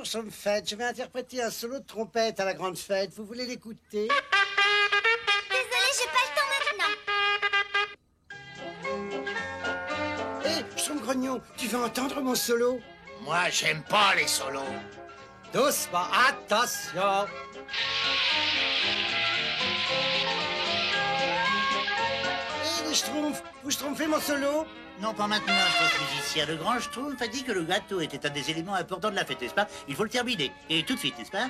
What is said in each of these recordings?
Schtroumpfette. Je vais interpréter un solo de trompette à la grande fête. Vous voulez l'écouter? Désolée, j'ai pas le temps maintenant. Hé, Schtroumpf-Grognon, tu veux entendre mon solo? Moi, j'aime pas les solos. Doucement, attention. Hé, les Schtroumpfs, vous Schtroumpfez mon solo? Non, pas maintenant, Schtroumpf musicien. Le grand Schtroumpf a dit que le gâteau était un des éléments importants de la fête, n'est-ce pas? Il faut le terminer. Et tout de suite, n'est-ce pas?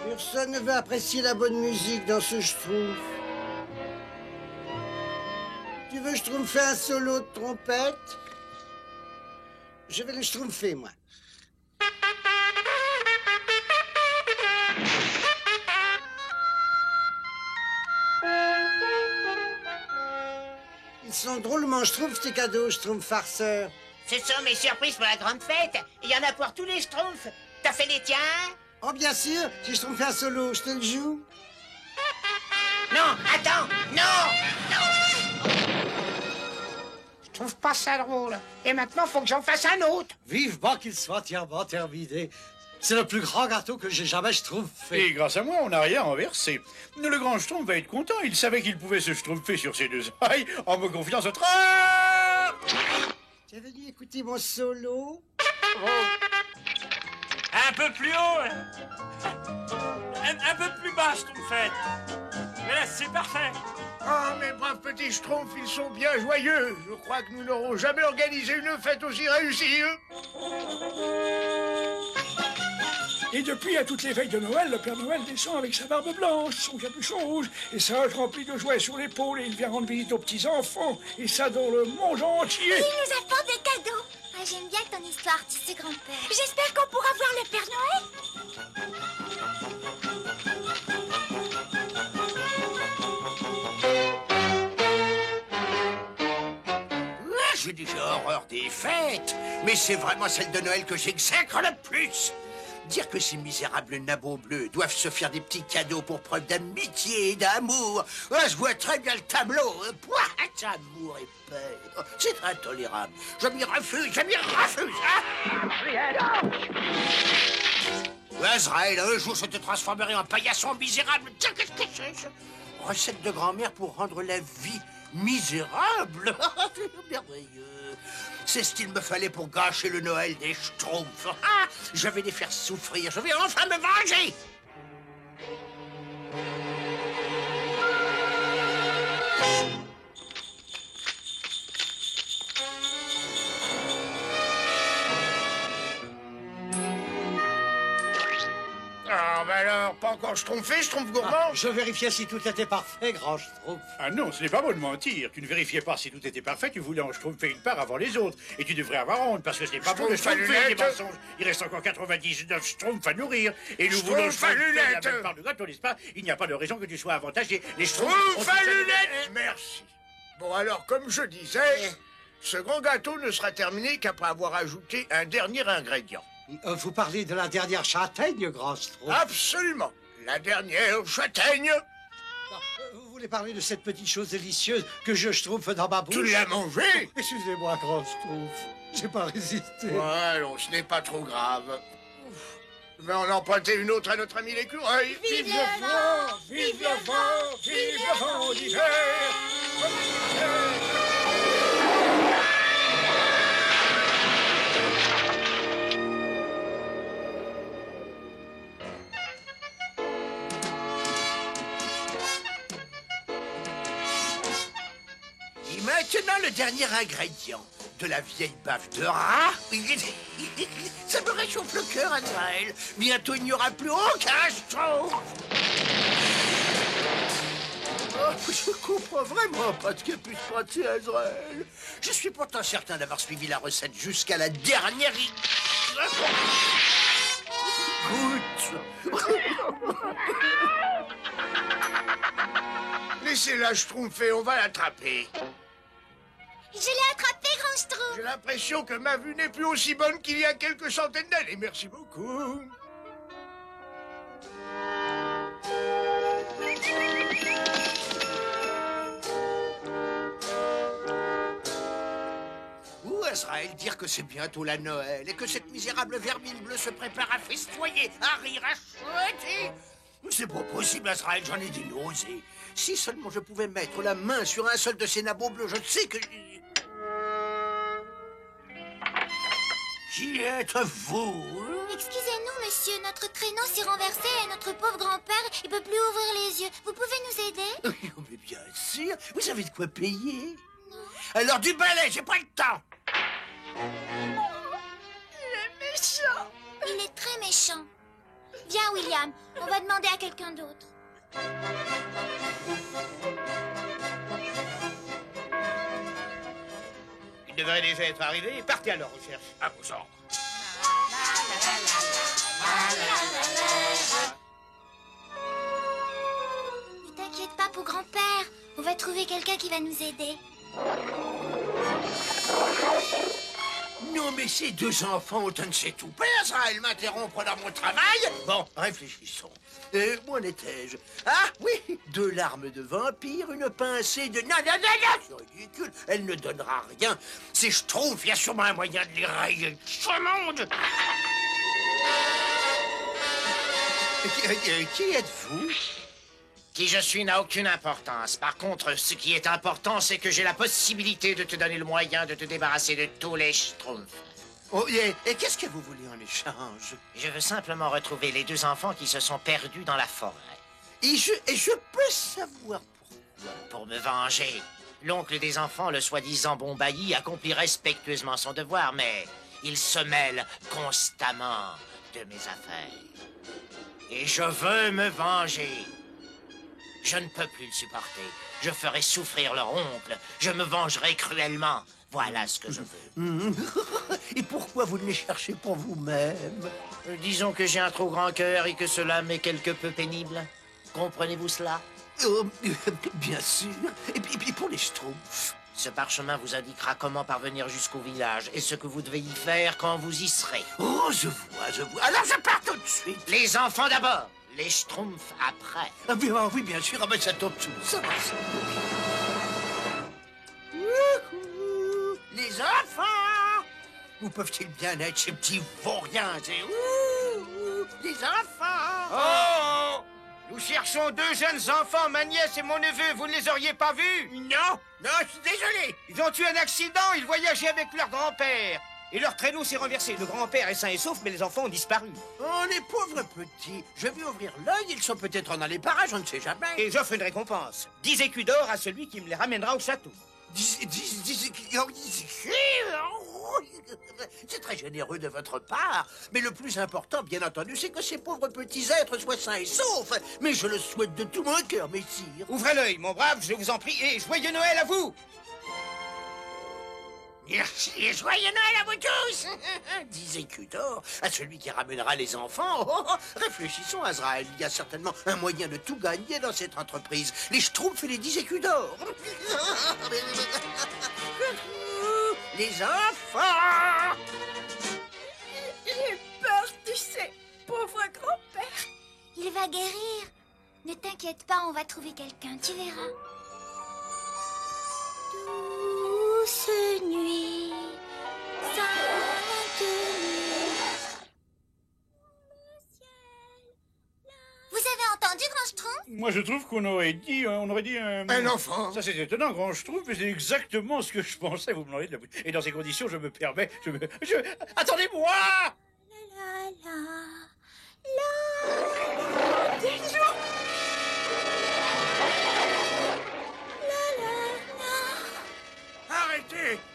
Personne ne veut apprécier la bonne musique dans ce Schtroumpf. Tu veux Schtroumpfer un solo de trompette? Je vais le Schtroumpfer, moi. Ils sont drôlement Schtroumpfs, tes cadeaux, Schtroumpf farceurs. Ce sont mes surprises pour la grande fête. Il y en a pour tous les Schtroumpfs. T'as fait les tiens? Oh, bien sûr, si je Schtroumpfais un solo, je te le joue. Non, attends, non, non. Je trouve pas ça drôle. Et maintenant, faut que j'en fasse un autre. Vivement qu'il soit entièrement terminé. C'est le plus grand gâteau que j'ai jamais Schtroumpfé. Et grâce à moi, on n'a rien renversé. Le grand Schtroumpf va être content. Il savait qu'il pouvait se Schtroumpfer sur ses deux oreilles en me confiant ce train. Tu es venu écouter mon solo? Un peu plus haut. Un peu plus bas, Schtroumpfette. Mais là, c'est parfait. Oh, mes braves petits Schtroumpfs, ils sont bien joyeux. Je crois que nous n'aurons jamais organisé une fête aussi réussie. Et depuis, à toutes les veilles de Noël, le Père Noël descend avec sa barbe blanche, son capuchon rouge, et ça rempli de jouets sur l'épaule, et il vient rendre visite aux petits-enfants, et ça dans le monde entier. Il nous apporte des cadeaux. Ah, j'aime bien ton histoire, tu sais, grand-père. J'espère qu'on pourra voir le Père Noël. J'ai déjà horreur des fêtes, mais c'est vraiment celle de Noël que j'exècre le plus. Dire que ces misérables nabots bleus doivent se faire des petits cadeaux pour preuve d'amitié et d'amour. Je vois très bien le tableau. Amour et paix. C'est intolérable. Je m'y refuse, je m'y refuse. Azraël, un jour je te transformerai en paillasson misérable. Tiens, qu'est-ce que c'est ça? Recette de grand-mère pour rendre la vie misérable. C'est merveilleux. C'est ce qu'il me fallait pour gâcher le Noël des Schtroumpfs. Je vais les faire souffrir. Je vais enfin me venger. Ah, ben alors, pas encore Schtroumpfé, Schtroumpf gourmand? Je vérifiais si tout était parfait, grand Schtroumpf. Ah non, ce n'est pas bon de mentir. Tu ne vérifiais pas si tout était parfait, tu voulais en Schtroumpfer une part avant les autres. Et tu devrais avoir honte, parce que ce n'est pas bon de Schtroumpf à Schtroumpfer des lunettes. mensonges. Il reste encore 99 Schtroumpfs à nourrir. Et nous voulons Schtroumpf à Schtroumpfer la lunettes. même part de gâteau, n'est-ce pas? Il n'y a pas de raison que tu sois avantagé. Les Schtroumpf ont à tous lunettes. Merci. Bon, alors, comme je disais, ce grand gâteau ne sera terminé qu'après avoir ajouté un dernier ingrédient. Vous parlez de la dernière châtaigne, grand Schtroumpf? Absolument. La dernière châtaigne. Vous voulez parler de cette petite chose délicieuse que je Schtroumpf dans ma bouche? Tu l'as mangée? Excusez-moi, grand Schtroumpf. J'ai pas résisté. Ouais, allons, ce n'est pas trop grave. Je vais en emprunter une autre à notre ami l'écureuil. Vive le vent, vive le vent, vive le vent d'hiver. Et maintenant, le dernier ingrédient. De la vieille baffe de rat. Ça me réchauffe le cœur, Azraël. Bientôt, il n'y aura plus aucun Schtroumpf. Oh, je comprends vraiment pas ce qui a pu se passer, Azraël. Je suis pourtant certain d'avoir suivi la recette jusqu'à la dernière... Goûte. Laissez-la Schtroumpfer, on va l'attraper. Je l'ai attrapé, grand Schtroumpf. J'ai l'impression que ma vue n'est plus aussi bonne qu'il y a quelques centaines d'années. Merci beaucoup. Azraël dire que c'est bientôt la Noël et que cette misérable vermine bleue se prépare à festoyer, à rire, à chouetter. C'est pas possible, Azraël, j'en ai des nausées. Si seulement je pouvais mettre la main sur un seul de ces nabots bleus, je sais que... Qui êtes-vous? Excusez-nous, monsieur, notre traîneau s'est renversé et notre pauvre grand-père, il peut plus ouvrir les yeux. Vous pouvez nous aider? Oui, mais bien sûr. Vous avez de quoi payer? Non. Alors du balai, j'ai pas le temps. Il est méchant. Il est très méchant. Viens, William, on va demander à quelqu'un d'autre. Il devrait déjà être arrivé. Partez à leur recherche. À vos ordres. Ne t'inquiète pas pour grand-père. On va trouver quelqu'un qui va nous aider. Non, mais ces deux enfants ont un de ces toupets, Azraël, m'interrompre dans mon travail. Bon, réfléchissons. Où en étais-je? Ah, oui, 2 larmes de vampire, une pincée de... Non, c'est ridicule, elle ne donnera rien. Si je trouve, il y a sûrement un moyen de les rayer. Ce monde. Qui êtes-vous? Qui je suis n'a aucune importance. Par contre, ce qui est important, c'est que j'ai la possibilité de te donner le moyen de te débarrasser de tous les schtroumpfs. Oh, et qu'est-ce que vous voulez en échange? Je veux simplement retrouver les 2 enfants qui se sont perdus dans la forêt. Et je peux savoir pourquoi? Pour me venger. L'oncle des enfants, le soi-disant bon bailli, accomplit respectueusement son devoir, mais il se mêle constamment de mes affaires. Et je veux me venger. Je ne peux plus le supporter. Je ferai souffrir leur oncle. Je me vengerai cruellement. Voilà ce que je veux. Et pourquoi vous ne les cherchez pas vous-même? Disons que j'ai un trop grand cœur et que cela m'est quelque peu pénible. Comprenez-vous cela? Bien sûr. Et puis pour les schtroumpfs. Ce parchemin vous indiquera comment parvenir jusqu'au village et ce que vous devez y faire quand vous y serez. Oh, je vois. Alors je pars tout de suite. Les enfants d'abord, les schtroumpfs après. Oui, bien sûr. Ah ben ça tombe tout. Ça va. Les enfants! Où peuvent-ils bien être, ces petits vauriens? Les enfants! Oh! Nous cherchons 2 jeunes enfants, ma nièce et mon neveu. Vous ne les auriez pas vus? Non, je suis désolé. Ils ont eu un accident. Ils voyageaient avec leur grand-père. Et leur traîneau s'est renversé. Le grand-père est sain et sauf, mais les enfants ont disparu. Oh, les pauvres petits. Je vais ouvrir l'œil. Ils sont peut-être dans les parages, on ne sait jamais. Et j'offre une récompense. 10 écus d'or à celui qui me les ramènera au château. C'est très généreux de votre part. Mais le plus important, bien entendu, c'est que ces pauvres petits êtres soient sains et saufs. Mais je le souhaite de tout mon cœur, messire. Ouvrez l'œil, mon brave, je vous en prie, et joyeux Noël à vous! Merci et joyeux Noël à vous tous. 10 écus d'or à celui qui ramènera les enfants. Réfléchissons, Azraël. Il y a certainement un moyen de tout gagner dans cette entreprise. Les schtroumpfs et les 10 écus d'or. Les enfants. J'ai peur, tu sais, pauvre grand-père. Il va guérir. Ne t'inquiète pas, on va trouver quelqu'un, tu verras. Douce nuit, sainte nuit. Vous avez entendu, Grand Schtroumpf? Moi, je trouve qu'on aurait dit Un enfant. Ça, c'est étonnant, Grand Schtroumpf, mais c'est exactement ce que je pensais. Vous me l'enlevez de la bouche. Et dans ces conditions, je me permets... Attendez-moi! La la la. Bonjour.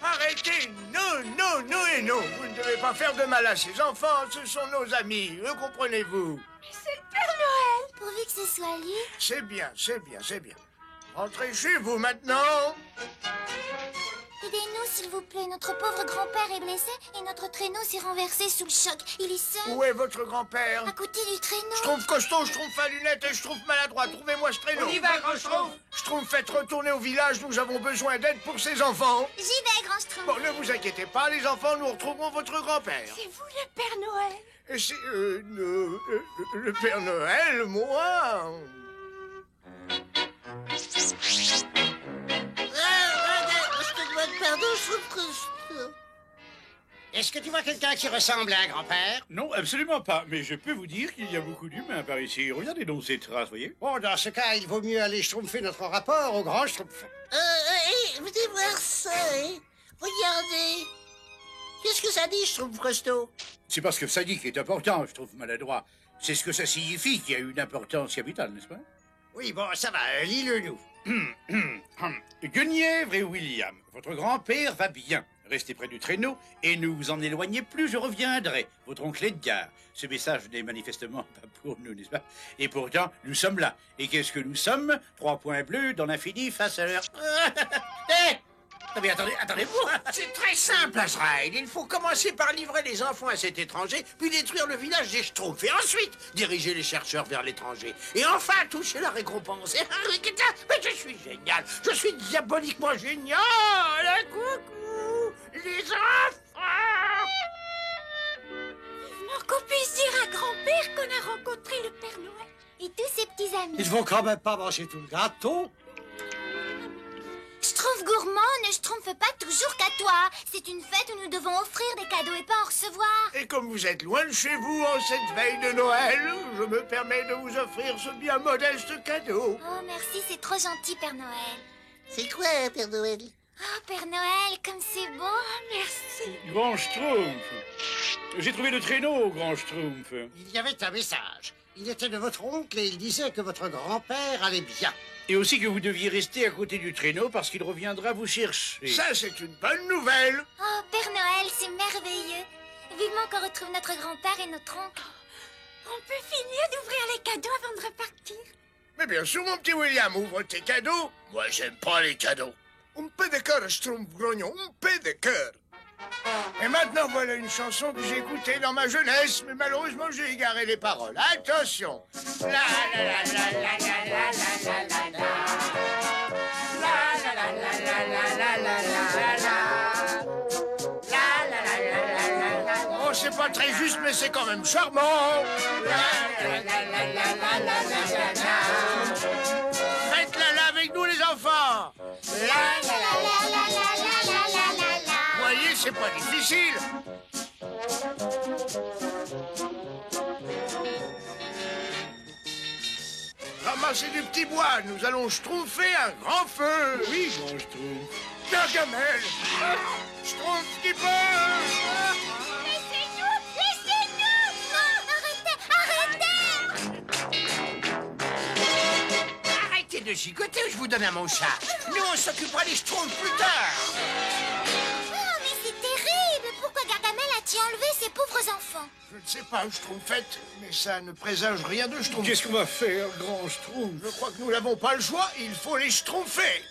Arrêtez. Non et non. Vous ne devez pas faire de mal à ces enfants. Ce sont nos amis. Le comprenez-vous? Mais c'est le Père Noël. Pourvu que ce soit lui. C'est bien. Rentrez chez vous maintenant. Aidez-nous, s'il vous plaît. Notre pauvre grand-père est blessé et notre traîneau s'est renversé sous le choc. Il est seul. Où est votre grand-père? À côté du traîneau. Schtroumpf costaud, Schtroumpf à lunettes et Schtroumpf maladroit. Trouvez-moi ce traîneau. On y va, Grand Schtroumpf. Schtroumpf, faites retourner au village. Nous avons besoin d'aide pour ces enfants. J'y vais, Grand Schtroumpf. Bon, ne vous inquiétez pas, les enfants, nous retrouverons votre grand-père. C'est vous le Père Noël? Et c'est... le Père Noël, moi. Est-ce que tu vois quelqu'un qui ressemble à un grand-père? Non, absolument pas. Mais je peux vous dire qu'il y a beaucoup d'humains par ici. Regardez donc ces traces, voyez? Bon, dans ce cas, il vaut mieux aller schtroumpfer notre rapport au grand schtroumpf. Venez voir ça, hein. Regardez. Qu'est-ce que ça dit, Schtroumpf Costaud? C'est parce que ça dit qu'il est important, je trouve maladroit. C'est ce que ça signifie qui a une importance capitale, n'est-ce pas? Oui, bon, ça va, lis-le-nous. Guenièvre et William, votre grand-père va bien. Restez près du traîneau et ne vous en éloignez plus, je reviendrai. Votre oncle Edgar. Ce message n'est manifestement pas pour nous, n'est-ce pas? Et pourtant, nous sommes là. Et qu'est-ce que nous sommes? 3 points bleus dans l'infini face à leur... Hé! Non mais attendez-vous. C'est très simple, Azrael. Il faut commencer par livrer les enfants à cet étranger, puis détruire le village des Schtroumpfs, et ensuite diriger les chercheurs vers l'étranger. Et enfin toucher la récompense. Mais je suis génial. Je suis diaboliquement génial. Coucou, les enfants. Vivement qu'on puisse dire à grand-père qu'on a rencontré le Père Noël et tous ses petits amis. Ils vont quand même pas manger tout le gâteau. Schtroumpf gourmand ne schtroumpfe pas toujours qu'à toi. C'est une fête où nous devons offrir des cadeaux et pas en recevoir. Et comme vous êtes loin de chez vous en cette veille de Noël, je me permets de vous offrir ce bien modeste cadeau. Oh, merci, c'est trop gentil, Père Noël. C'est quoi, Père Noël? Oh, Père Noël, comme c'est beau. Oh, merci. Grand Schtroumpf. J'ai trouvé le traîneau, Grand Schtroumpf. Il y avait un message. Il était de votre oncle et il disait que votre grand-père allait bien. Et aussi que vous deviez rester à côté du traîneau parce qu'il reviendra vous chercher. Ça, c'est une bonne nouvelle. Oh, Père Noël, c'est merveilleux. Vivement qu'on retrouve notre grand-père et notre oncle. On peut finir d'ouvrir les cadeaux avant de repartir. Mais bien sûr, mon petit William, ouvre tes cadeaux. Moi, j'aime pas les cadeaux. Un peu de cœur, Schtroumpf grognon, un peu de cœur. Et maintenant, voilà une chanson que j'ai écoutée dans ma jeunesse, mais malheureusement, j'ai égaré les paroles. Attention. La la la la la la la la la la. La la la la la la la la la la. La la la la la la la. Oh, c'est pas très juste, mais c'est quand même charmant. La la la la la la la la la. Faites-la là avec nous, les enfants. La la la la la la la la la la. Voyez, c'est pas difficile. Ramassez du petit bois, nous allons schtroumpfer un grand feu. Oui, Grand Schtroumpf. Gargamel. Schtroumpf qui peut. Laissez-nous! Laissez-nous! Non, arrêtez! Arrêtez! Arrêtez de gigoter ou je vous donne à mon chat. Nous, on s'occupera des Schtroumpfs plus tard. Oh, mais c'est terrible! Pourquoi Gargamel a-t-il enlevé ces pauvres enfants? Je ne sais pas, Schtroumpfette, mais ça ne présage rien de Schtroumpf. Qu'est-ce qu'on va faire, Grand Schtroumpf? Je crois que nous n'avons pas le choix, il faut les schtroumpfer.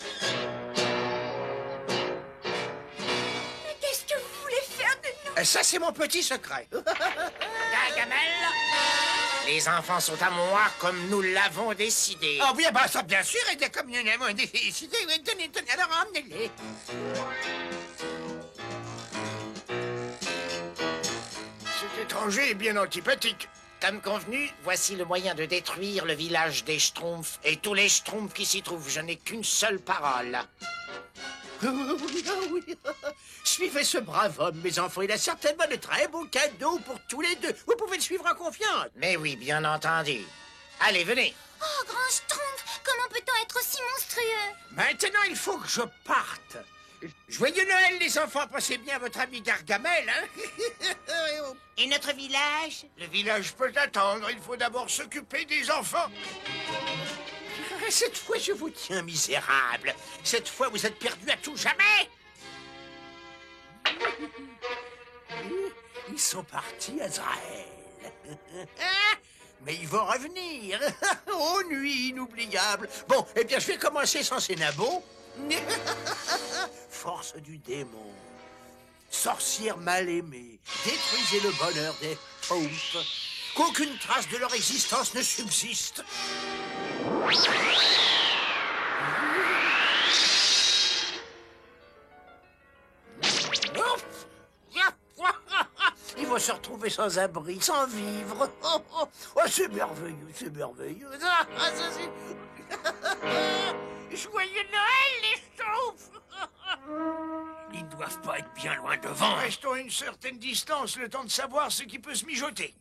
Mais qu'est-ce que vous voulez faire de nous? Ça, c'est mon petit secret. Gargamel, les enfants sont à moi comme nous l'avons décidé. Ah oui, bah ça, bien sûr, et comme nous l'avons décidé, tenez, alors emmenez-les. Cet étranger est bien antipathique. Comme convenu, voici le moyen de détruire le village des Schtroumpfs et tous les Schtroumpfs qui s'y trouvent. Je n'ai qu'une seule parole. Oui. Suivez ce brave homme, mes enfants. Il a certainement de très beaux cadeaux pour tous les deux. Vous pouvez le suivre en confiance. Mais oui, bien entendu. Allez, venez. Oh, grand Schtroumpf, comment peut-on être aussi monstrueux? Maintenant, il faut que je parte. Joyeux Noël, les enfants. Passez bien votre ami Gargamel, hein? Et notre village? Le village peut attendre, il faut d'abord s'occuper des enfants. Cette fois, je vous tiens misérable. Cette fois, vous êtes perdus à tout jamais. Ils sont partis, Azrael. Mais ils vont revenir. Oh, nuit inoubliable. Bon, eh bien, je vais commencer sans ces nabots. Force du démon. Sorcière mal aimée. Détruisez le bonheur des Schtroumpfs. Qu'aucune trace de leur existence ne subsiste. Ils vont se retrouver sans abri, sans vivre. Oh, c'est merveilleux, c'est merveilleux. Ah, ça, c'est... Joyeux Noël, les Schtroumpfs. Ils doivent pas être bien loin devant. Restons à une certaine distance, le temps de savoir ce qui peut se mijoter.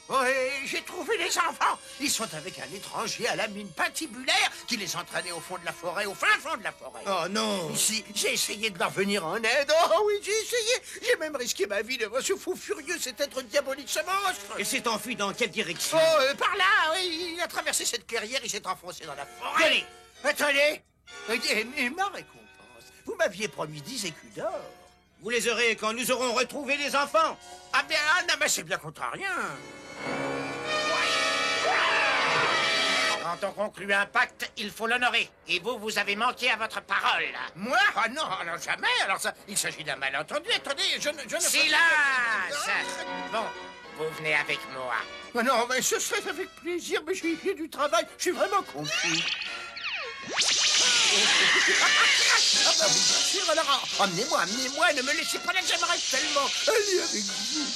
Ouais, j'ai trouvé les enfants. Ils sont avec un étranger à la mine patibulaire qui les entraînait au fond de la forêt, au fin fond de la forêt. Oh non! Ici, j'ai essayé de leur venir en aide. Oh oui, j'ai essayé. J'ai même risqué ma vie devant ce fou furieux, cet être diabolique, ce monstre. Et s'est enfui dans quelle direction? Oh, par là, oui. Il a traversé cette clairière, il s'est enfoncé dans la forêt. Allez. Attendez. Et ma récompense, vous m'aviez promis 10 écus d'or. Vous les aurez quand nous aurons retrouvé les enfants. Ah bien, non, mais c'est bien contre rien. Quand on conclut un pacte, il faut l'honorer. Et vous, vous avez manqué à votre parole. Moi? Ah non, alors jamais. Alors ça, il s'agit d'un malentendu. Attendez, je ne... Silence! Bon, vous venez avec moi. Ah non, mais ce serait avec plaisir, mais j'ai du travail. Je suis vraiment confus. Ah bah oui, bien sûr, alors emmenez-moi, ne me laissez pas là, j'aimerais tellement aller avec vous.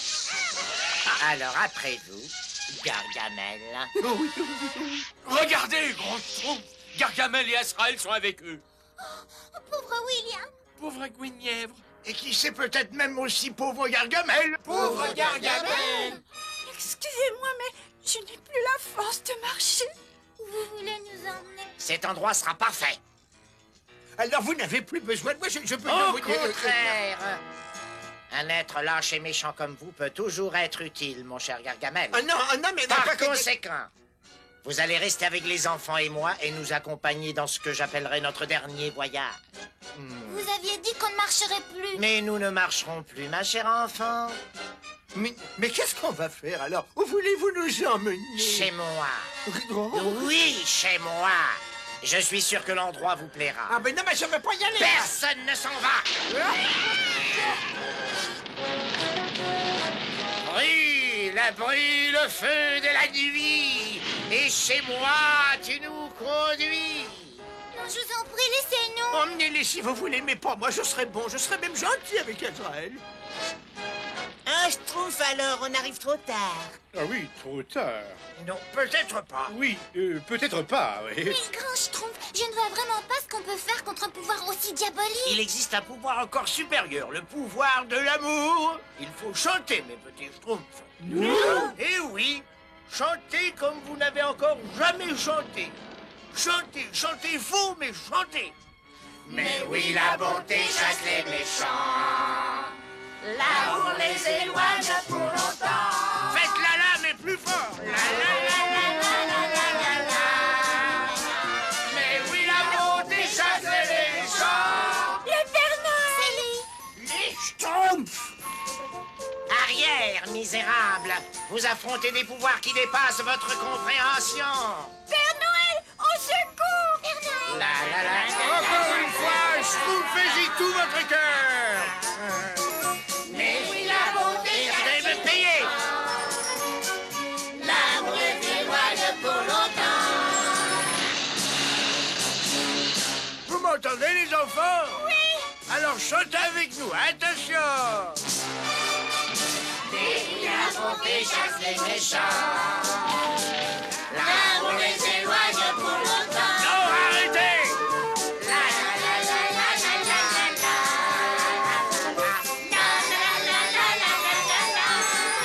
Alors, après vous, Gargamel. Regardez, grand trompe. Gargamel et Azraël sont avec eux. Oh, pauvre William. Pauvre Guenièvre. Et qui sait peut-être même aussi pauvre Gargamel. Pauvre Gargamel. Excusez-moi, mais je n'ai plus la force de marcher. Où vous voulez nous emmener? Cet endroit sera parfait. Alors vous n'avez plus besoin de moi, je peux Au vous contraire. Un être lâche et méchant comme vous peut toujours être utile, mon cher Gargamel. Ah non, mais... Par conséquent, vous allez rester avec les enfants et moi et nous accompagner dans ce que j'appellerai notre dernier voyage. Vous aviez dit qu'on ne marcherait plus. Mais nous ne marcherons plus, ma chère enfant. Mais qu'est-ce qu'on va faire alors? Où voulez-vous nous emmener? Chez moi. Oh. Oui, chez moi. Je suis sûr que l'endroit vous plaira. Ah ben non, mais je ne veux pas y aller. Personne ne s'en va. Brille le feu de la nuit. Et chez moi, tu nous conduis. Non, je vous en prie, laissez-nous. Emmenez-les si vous voulez, mais pas moi, je serai bon, je serai même gentil avec Azraël. Un schtroumpf alors, on arrive trop tard. Ah oui, trop tard. Non, peut-être pas. Oui, peut-être pas, oui. Mais grand Schtroumpf, je ne vois vraiment pas ce qu'on peut faire contre un pouvoir aussi diabolique. Il existe un pouvoir encore supérieur, le pouvoir de l'amour. Il faut chanter, mes petits schtroumpfs. Nous? Eh oui, chantez comme vous n'avez encore jamais chanté. Chantez, chantez faux, mais chantez. Mais oui, la bonté chasse les méchants. L'amour les éloigne pour longtemps. Faites-la là, mais plus fort. La, la, la. Mais oui, la bonté chasse les méchants. Le Père Noël. Les schtroumpfs. Arrière, misérable. Vous affrontez des pouvoirs qui dépassent votre compréhension. Père Noël, au secours. Père Noël. La. Encore une fois, schtroumpfez-y tout votre cœur. Mais oui, la bonté, je vais me payer. L'amour les éloigne pour longtemps. Vous m'entendez, les enfants? Oui. Alors chantez avec nous, attention. Mais oui, la bonté chasse les méchants. L'amour les éloigne pour longtemps. Non, arrêtez.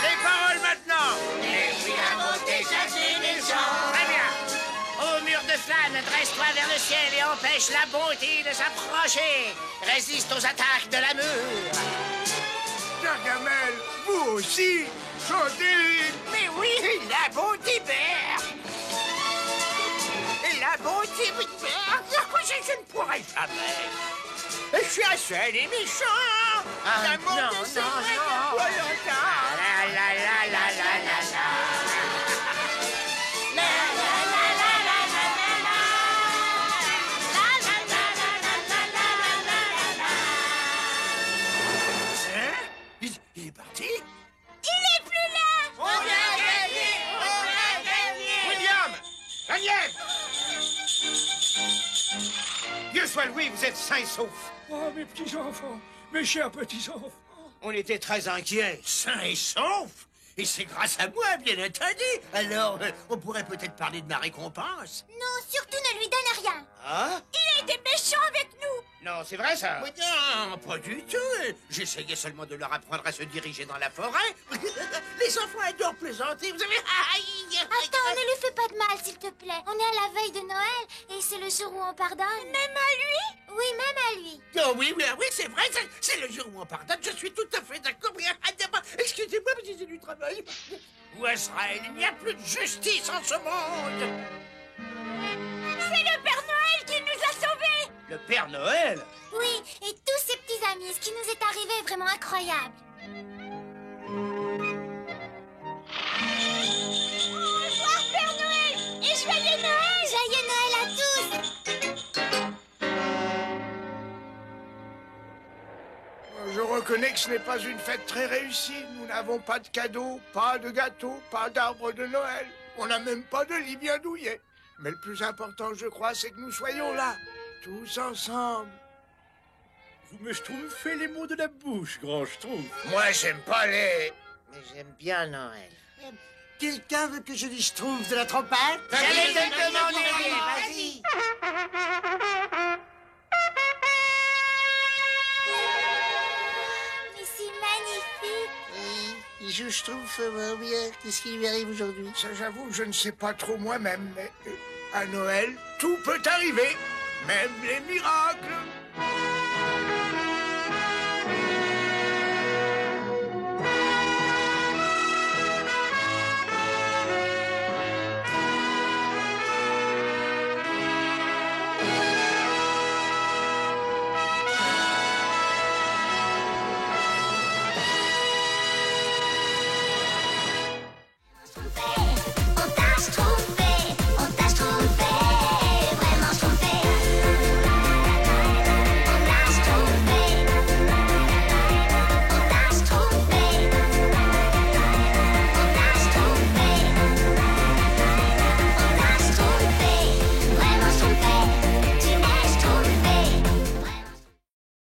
Les paroles maintenant. Mais oui, la bonté chasse les méchants. Très bien. Ô mur de flamme, dresse-toi vers le ciel et empêche la bonté de s'approcher. Résiste aux attaques de l'amour. Gargamel, vous aussi, chantez. Mais oui, la bonté perd. Et la bonté perd. Je ne pourrai jamais. Je suis un seul et méchant. Ah, L'amour non, ne non, s'éloigne non. pas longtemps. Hein? Il est parti? Il est plus là. On a gagné! On a gagné! William! Daniel! Dieu soit loué, vous êtes sains et saufs. Oh, mes petits-enfants, mes chers petits-enfants. On était très inquiets. Sain et sauf! Et c'est grâce à moi, bien entendu! Alors, on pourrait peut-être parler de ma récompense? Non, surtout ne lui donne rien. Ah? Il a été méchant avec nous. Non, c'est vrai, ça? Mais non, pas du tout. J'essayais seulement de leur apprendre à se diriger dans la forêt. Les enfants adorent plaisanter, vous savez. Attends, ne lui fais pas de mal, s'il te plaît. On est à la veille de Noël et c'est le jour où on pardonne. Même à lui? Oui, même à lui. Oh oui, c'est vrai, c'est le jour où on pardonne. Je suis tout à fait d'accord. Excusez-moi, mais j'ai du travail. Où Azraël, il n'y a plus de justice en ce monde. C'est le Père Noël qui nous a sauvés! Le Père Noël? Oui, et tous ses petits amis. Ce qui nous est arrivé est vraiment incroyable. Au revoir, Père Noël! Et joyeux Noël! Joyeux Noël à tous! Je reconnais que ce n'est pas une fête très réussie. Nous n'avons pas de cadeaux, pas de gâteaux, pas d'arbre de Noël. On n'a même pas de lit bien douillet. Mais le plus important, je crois, c'est que nous soyons là, tous ensemble. Vous me schtroumpfez les mots de la bouche, grand schtroumpf. Moi, j'aime pas les... Mais j'aime bien Noël. Quelqu'un veut que je lui trouve de la trompette? J'allais te demander, vas-y. Mais c'est magnifique! Il joue, je trouve, vraiment bien. Qu'est-ce qui lui arrive aujourd'hui? Ça, j'avoue, je ne sais pas trop moi-même, mais à Noël, tout peut arriver, même les miracles.